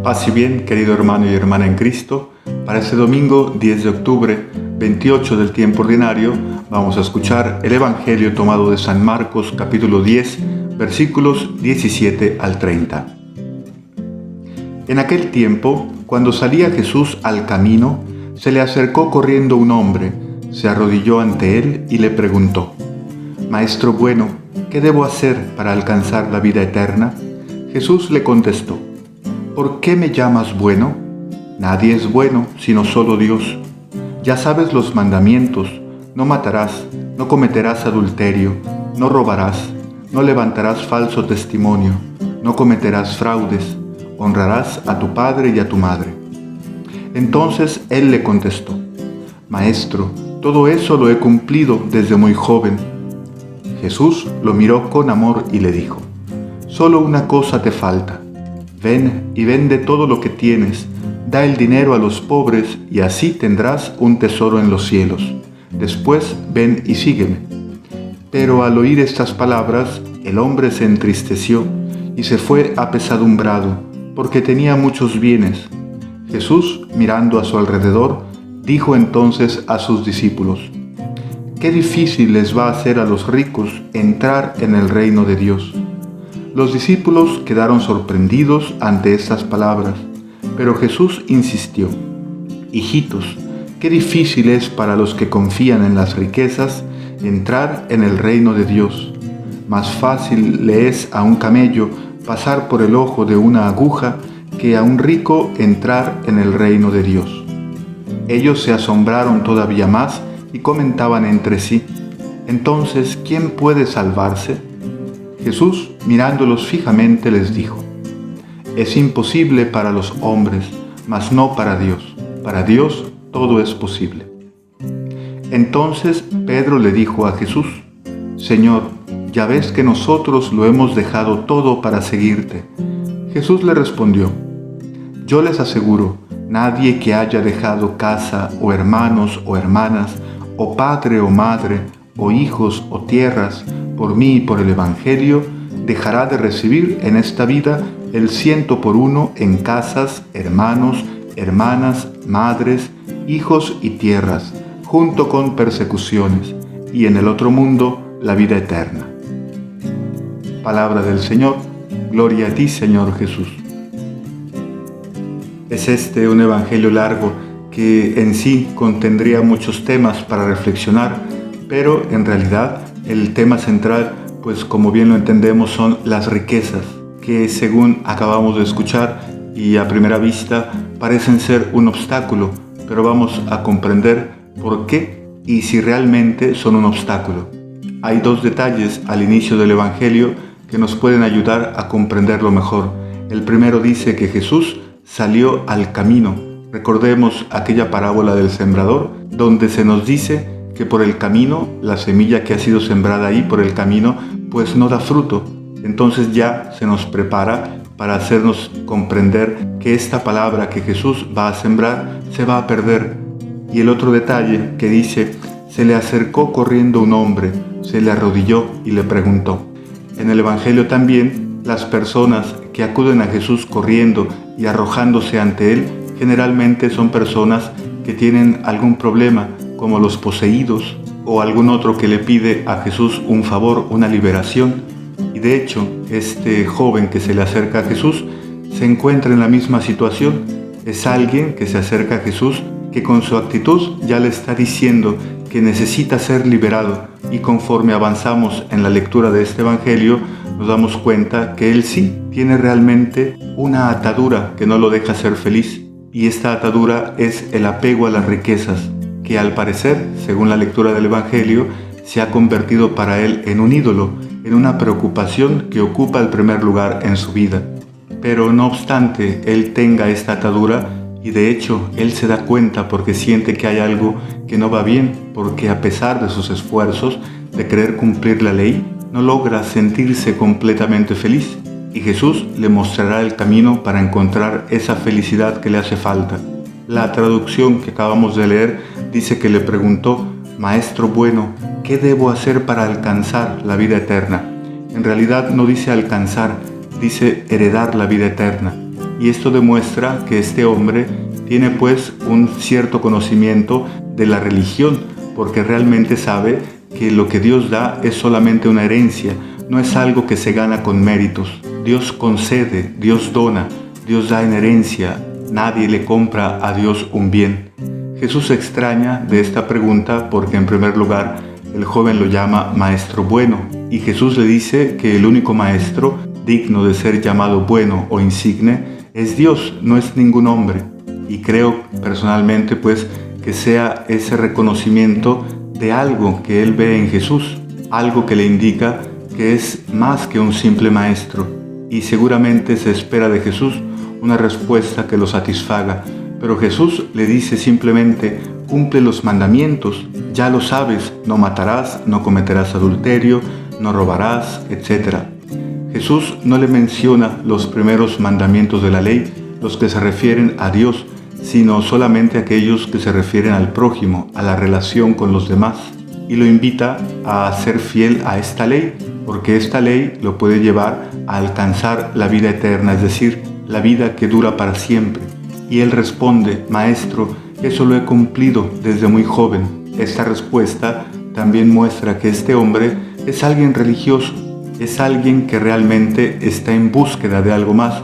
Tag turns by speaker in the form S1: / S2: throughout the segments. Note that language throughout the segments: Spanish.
S1: Paz y bien, querido hermano y hermana en Cristo. Para este domingo 10 de octubre, 28 del tiempo ordinario, vamos a escuchar el Evangelio tomado de San Marcos, capítulo 10, versículos 17 al 30. En aquel tiempo, cuando salía Jesús al camino, se le acercó corriendo un hombre, se arrodilló ante él y le preguntó: «Maestro bueno, ¿qué debo hacer para alcanzar la vida eterna?». Jesús le contestó: «¿Por qué me llamas bueno? Nadie es bueno sino solo Dios. Ya sabes los mandamientos: no matarás, no cometerás adulterio, no robarás, no levantarás falso testimonio, no cometerás fraudes, honrarás a tu padre y a tu madre». Entonces él le contestó: «Maestro, todo eso lo he cumplido desde muy joven». Jesús lo miró con amor y le dijo: «Solo una cosa te falta. Ven y vende todo lo que tienes, da el dinero a los pobres y así tendrás un tesoro en los cielos. Después ven y sígueme». Pero al oír estas palabras, el hombre se entristeció y se fue apesadumbrado, porque tenía muchos bienes. Jesús, mirando a su alrededor, dijo entonces a sus discípulos: «Qué difícil les va a hacer a los ricos entrar en el reino de Dios». Los discípulos quedaron sorprendidos ante estas palabras, pero Jesús insistió: «Hijitos, qué difícil es para los que confían en las riquezas entrar en el reino de Dios. Más fácil le es a un camello pasar por el ojo de una aguja que a un rico entrar en el reino de Dios». Ellos se asombraron todavía más y comentaban entre sí: «Entonces, ¿quién puede salvarse?». Jesús, mirándolos fijamente, les dijo: «Es imposible para los hombres, mas no para Dios. Para Dios todo es posible». Entonces Pedro le dijo a Jesús: «Señor, ya ves que nosotros lo hemos dejado todo para seguirte». Jesús le respondió: «Yo les aseguro, nadie que haya dejado casa o hermanos o hermanas, o padre o madre, o hijos o tierras, por mí y por el Evangelio, dejará de recibir en esta vida el 100 por 1 en casas, hermanos, hermanas, madres, hijos y tierras, junto con persecuciones, y en el otro mundo la vida eterna». Palabra del Señor. Gloria a ti, Señor Jesús. Es este un evangelio largo que en sí contendría muchos temas para reflexionar, pero en realidad el tema central, pues como bien lo entendemos, son las riquezas, que según acabamos de escuchar y a primera vista parecen ser un obstáculo, pero vamos a comprender por qué y si realmente son un obstáculo. Hay dos detalles al inicio del evangelio que nos pueden ayudar a comprenderlo mejor. El primero dice que Jesús salió al camino. Recordemos aquella parábola del sembrador, donde se nos dice que por el camino, la semilla que ha sido sembrada ahí por el camino, pues no da fruto. Entonces ya se nos prepara para hacernos comprender que esta palabra que Jesús va a sembrar se va a perder. Y el otro detalle que dice: se le acercó corriendo un hombre, se le arrodilló y le preguntó. En el Evangelio también, las personas que acuden a Jesús corriendo y arrojándose ante Él, generalmente son personas que tienen algún problema, como los poseídos o algún otro que le pide a Jesús un favor, una liberación. Y de hecho, este joven que se le acerca a Jesús se encuentra en la misma situación. Es alguien que se acerca a Jesús que con su actitud ya le está diciendo que necesita ser liberado, y conforme avanzamos en la lectura de este evangelio nos damos cuenta que él sí tiene realmente una atadura que no lo deja ser feliz, y esta atadura es el apego a las riquezas, que al parecer, según la lectura del evangelio, se ha convertido para él en un ídolo, en una preocupación que ocupa el primer lugar en su vida. Pero no obstante él tenga esta atadura, y de hecho él se da cuenta porque siente que hay algo que no va bien, porque a pesar de sus esfuerzos de querer cumplir la ley, no logra sentirse completamente feliz, y Jesús le mostrará el camino para encontrar esa felicidad que le hace falta. La traducción que acabamos de leer dice que le preguntó: «Maestro bueno, ¿qué debo hacer para alcanzar la vida eterna?». En realidad no dice alcanzar, dice heredar la vida eterna. y esto demuestra que este hombre tiene pues un cierto conocimiento de la religión, porque realmente sabe que lo que Dios da es solamente una herencia, no es algo que se gana con méritos. Dios concede, Dios dona, Dios da en herencia, nadie le compra a Dios un bien. Jesús se extraña de esta pregunta porque en primer lugar el joven lo llama maestro bueno, y Jesús le dice que el único maestro digno de ser llamado bueno o insigne es Dios, no es ningún hombre. Y creo personalmente pues que sea ese reconocimiento de algo que él ve en Jesús, algo que le indica que es más que un simple maestro, y seguramente se espera de Jesús una respuesta que lo satisfaga, pero Jesús le dice simplemente: cumple los mandamientos, ya lo sabes, no matarás, no cometerás adulterio, no robarás, etc. Jesús no le menciona los primeros mandamientos de la ley, los que se refieren a Dios, sino solamente aquellos que se refieren al prójimo, a la relación con los demás, y lo invita a ser fiel a esta ley, porque esta ley lo puede llevar a alcanzar la vida eterna, es decir, la vida que dura para siempre. Y él responde: Maestro, eso lo he cumplido desde muy joven. Esta respuesta también muestra que este hombre es alguien religioso, es alguien que realmente está en búsqueda de algo más,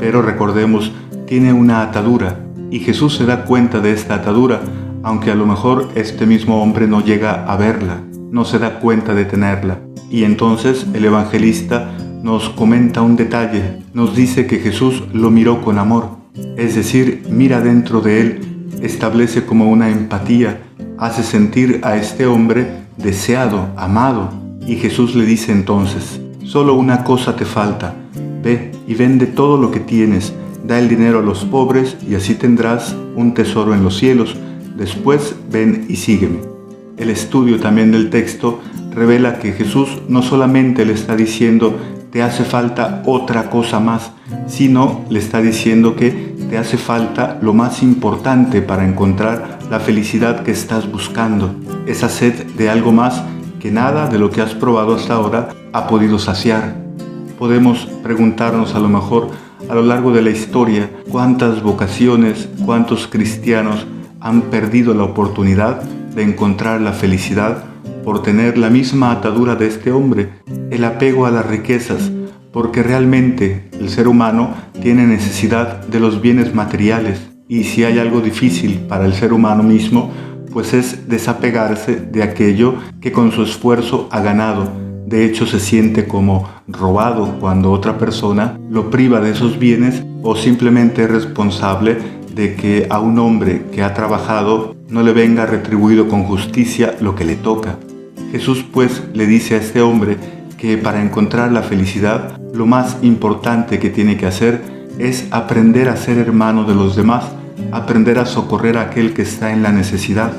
S1: pero recordemos, tiene una atadura, y Jesús se da cuenta de esta atadura, aunque a lo mejor este mismo hombre no llega a verla, no se da cuenta de tenerla. Y entonces el evangelista nos comenta un detalle, nos dice que Jesús lo miró con amor, es decir, mira dentro de él, establece como una empatía, hace sentir a este hombre deseado, amado, y Jesús le dice entonces: solo una cosa te falta, ve y vende todo lo que tienes, da el dinero a los pobres y así tendrás un tesoro en los cielos, después ven y sígueme. El estudio también del texto revela que Jesús no solamente le está diciendo te hace falta otra cosa más, sino le está diciendo que te hace falta lo más importante para encontrar la felicidad que estás buscando, esa sed de algo más que nada de lo que has probado hasta ahora ha podido saciar. Podemos preguntarnos a lo mejor a lo largo de la historia cuántas vocaciones, cuántos cristianos han perdido la oportunidad de encontrar la felicidad por tener la misma atadura de este hombre, el apego a las riquezas, porque realmente el ser humano tiene necesidad de los bienes materiales, y si hay algo difícil para el ser humano mismo, pues es desapegarse de aquello que con su esfuerzo ha ganado. De hecho, se siente como robado cuando otra persona lo priva de esos bienes, o simplemente es responsable de que a un hombre que ha trabajado no le venga retribuido con justicia lo que le toca. Jesús pues le dice a este hombre que para encontrar la felicidad, lo más importante que tiene que hacer es aprender a ser hermano de los demás, aprender a socorrer a aquel que está en la necesidad,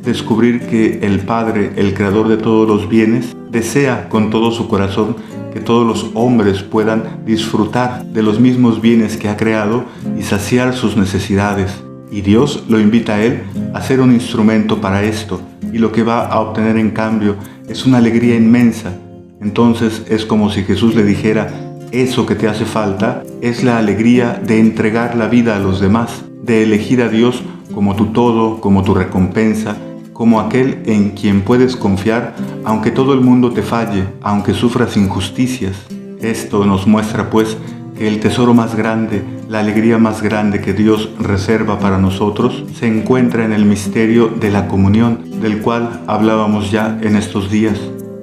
S1: descubrir que el Padre, el Creador de todos los bienes, desea con todo su corazón que todos los hombres puedan disfrutar de los mismos bienes que ha creado y saciar sus necesidades. Y Dios lo invita a él a ser un instrumento para esto, y lo que va a obtener en cambio es una alegría inmensa. Entonces es como si Jesús le dijera: eso que te hace falta es la alegría de entregar la vida a los demás, de elegir a Dios como tu todo, como tu recompensa, como aquel en quien puedes confiar, aunque todo el mundo te falle, aunque sufras injusticias. Esto nos muestra pues que el tesoro más grande, la alegría más grande que Dios reserva para nosotros, se encuentra en el misterio de la comunión, del cual hablábamos ya en estos días.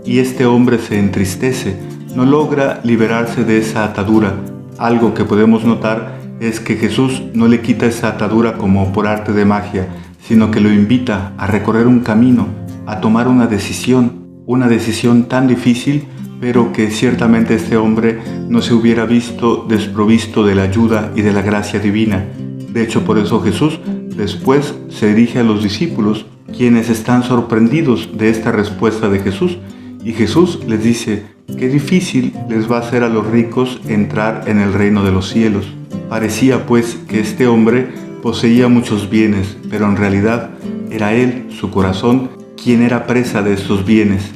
S1: Y este hombre se entristece, no logra liberarse de esa atadura. Algo que podemos notar es que Jesús no le quita esa atadura como por arte de magia, sino que lo invita a recorrer un camino, a tomar una decisión tan difícil, pero que ciertamente este hombre no se hubiera visto desprovisto de la ayuda y de la gracia divina. De hecho, por eso Jesús después se dirige a los discípulos, quienes están sorprendidos de esta respuesta de Jesús, y Jesús les dice: qué difícil les va a ser a los ricos entrar en el reino de los cielos. Parecía pues que este hombre poseía muchos bienes, pero en realidad era él, su corazón, quien era presa de estos bienes.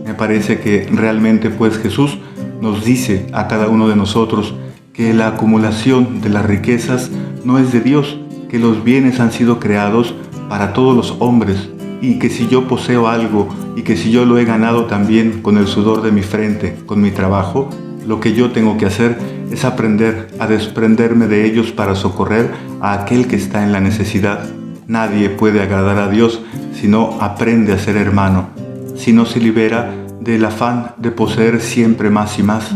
S1: Me parece que realmente pues Jesús nos dice a cada uno de nosotros que la acumulación de las riquezas no es de Dios, que los bienes han sido creados para todos los hombres, y que si yo poseo algo y que si yo lo he ganado también con el sudor de mi frente, con mi trabajo, lo que yo tengo que hacer es aprender a desprenderme de ellos para socorrer a aquel que está en la necesidad. Nadie puede agradar a Dios si no aprende a ser hermano, si no se libera del afán de poseer siempre más y más.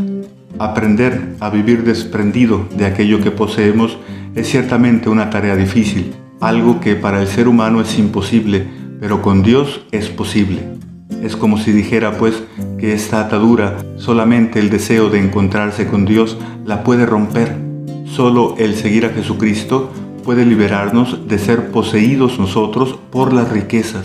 S1: Aprender a vivir desprendido de aquello que poseemos es ciertamente una tarea difícil, algo que para el ser humano es imposible, pero con Dios es posible. Es como si dijera pues que esta atadura, solamente el deseo de encontrarse con Dios la puede romper. Solo el seguir a Jesucristo puede liberarnos de ser poseídos nosotros por las riquezas.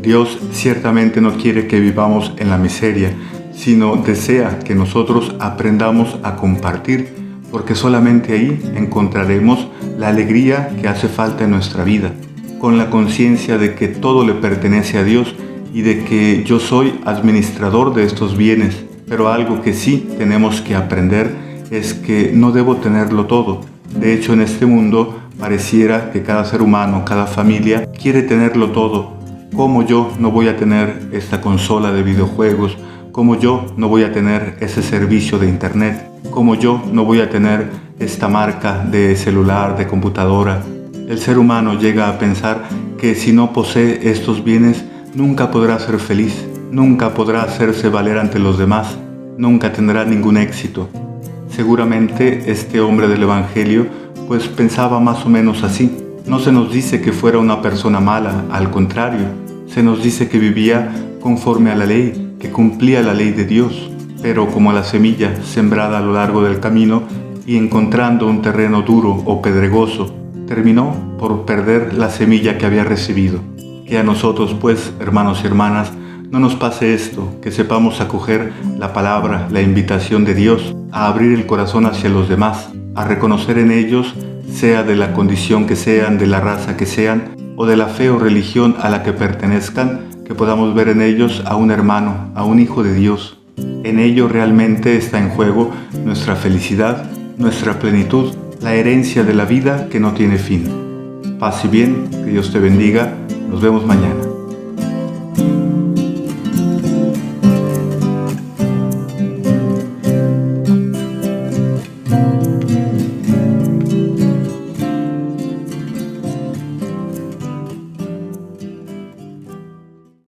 S1: Dios ciertamente no quiere que vivamos en la miseria, sino desea que nosotros aprendamos a compartir, porque solamente ahí encontraremos la alegría que hace falta en nuestra vida, con la conciencia de que todo le pertenece a Dios y de que yo soy administrador de estos bienes. Pero algo que sí tenemos que aprender es que no debo tenerlo todo. De hecho, en este mundo pareciera que cada ser humano, cada familia quiere tenerlo todo. ¿Cómo yo no voy a tener esta consola de videojuegos? ¿Cómo yo no voy a tener ese servicio de internet? ¿Cómo yo no voy a tener esta marca de celular, de computadora? El ser humano llega a pensar que si no posee estos bienes, nunca podrá ser feliz, nunca podrá hacerse valer ante los demás, nunca tendrá ningún éxito. Seguramente este hombre del Evangelio pues pensaba más o menos así. No se nos dice que fuera una persona mala, al contrario, se nos dice que vivía conforme a la ley, que cumplía la ley de Dios, pero como la semilla sembrada a lo largo del camino y encontrando un terreno duro o pedregoso, terminó por perder la semilla que había recibido. Que a nosotros pues, hermanos y hermanas, no nos pase esto, que sepamos acoger la palabra, la invitación de Dios, a abrir el corazón hacia los demás, a reconocer en ellos, sea de la condición que sean, de la raza que sean, o de la fe o religión a la que pertenezcan, que podamos ver en ellos a un hermano, a un hijo de Dios. En ello realmente está en juego nuestra felicidad, nuestra plenitud, la herencia de la vida que no tiene fin. Paz y bien, que Dios te bendiga. Nos vemos mañana.